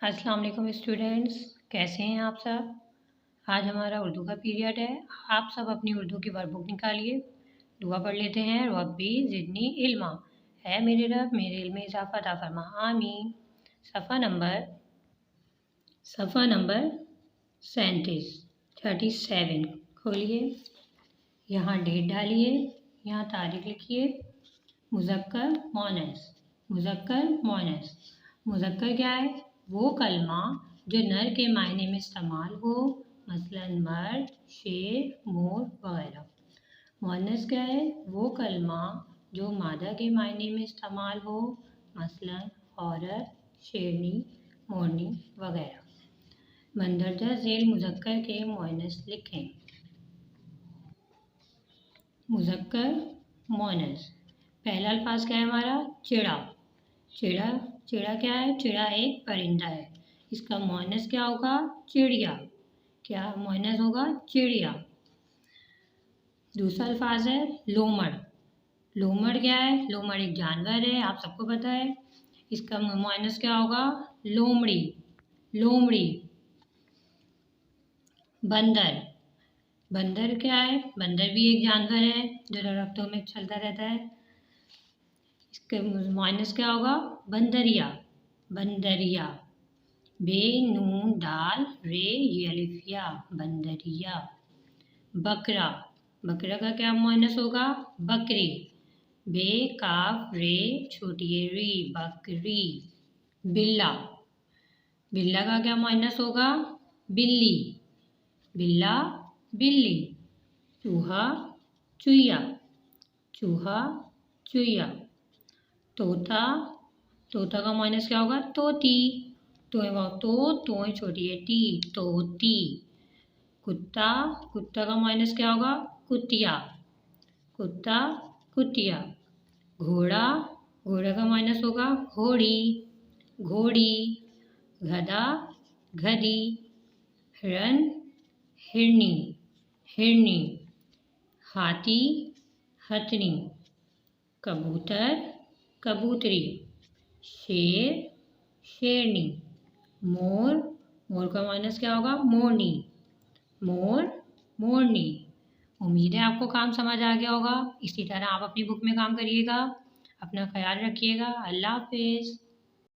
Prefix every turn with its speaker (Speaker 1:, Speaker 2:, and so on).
Speaker 1: अस्सलाम वालेकुम स्टूडेंट्स, कैसे हैं आप सब। आज हमारा उर्दू का पीरियड है। आप सब अपनी उर्दू की वर्कबुक निकालिए, दुआ पढ़ लेते हैं। रब्बी ज़िदनी इल्मा, है मेरे रब मेरे इल्म में इजाफ़ा अता फरमा, आमीन। सफ़ा नंबर 37 खोलिए, यहाँ डेट डालिए, यहाँ तारीख लिखिए। मुज़क्कर मोनस। मुज़क्कर क्या है? वो कलमा जो नर के मायने में इस्तेमाल हो, मसलन मर्द, शेर, मोर वगैरह। मुअन्नस क्या है? वो कलमा जो मादा के मायने में इस्तेमाल हो, मसलन औरत, शेरनी, मोरनी वगैरह। मंदरजा झेल मुज़क्कर के मुअन्नस लिखें। मुज़क्कर मोनस। पहला अल्फाज क्या है हमारा? चिड़ा। चिड़ा क्या है? चिड़ा एक परिंदा है। इसका मुअन्नस क्या होगा? चिड़िया। क्या मुअन्नस होगा? चिड़िया। दूसरा अल्फाज है लोमड़। लोमड़ क्या है? लोमड़ एक जानवर है, आप सबको पता है। इसका मुअन्नस क्या होगा? लोमड़ी। बंदर क्या है? बंदर भी एक जानवर है जो दरख्तों में चलता रहता है। इसका मुअन्नस क्या होगा? बंदरिया। बे नून दाल रे ये अलिफ या, बंदरिया। बकरा का क्या मुअन्नस होगा? बकरी। बे काफ रे छोटी री, बकरी। बिल्ला का क्या मुअन्नस होगा? बिल्ली। चूहा। तोता का मुअन्नस क्या होगा? तोती। तो छोटी है टी, तोती। कुत्ता का मुअन्नस क्या होगा? कुतिया। घोड़ा का मुअन्नस होगा? घोड़ी। गधी। हिरन, हिरनी। हाथी, हथनी। कबूतरी। शेर, शेरनी। मोर का मुअन्नस क्या होगा? मोरनी। उम्मीद है आपको काम समझ आ गया होगा। इसी तरह आप अपनी बुक में काम करिएगा। अपना ख्याल रखिएगा। अल्लाह हाफिज़।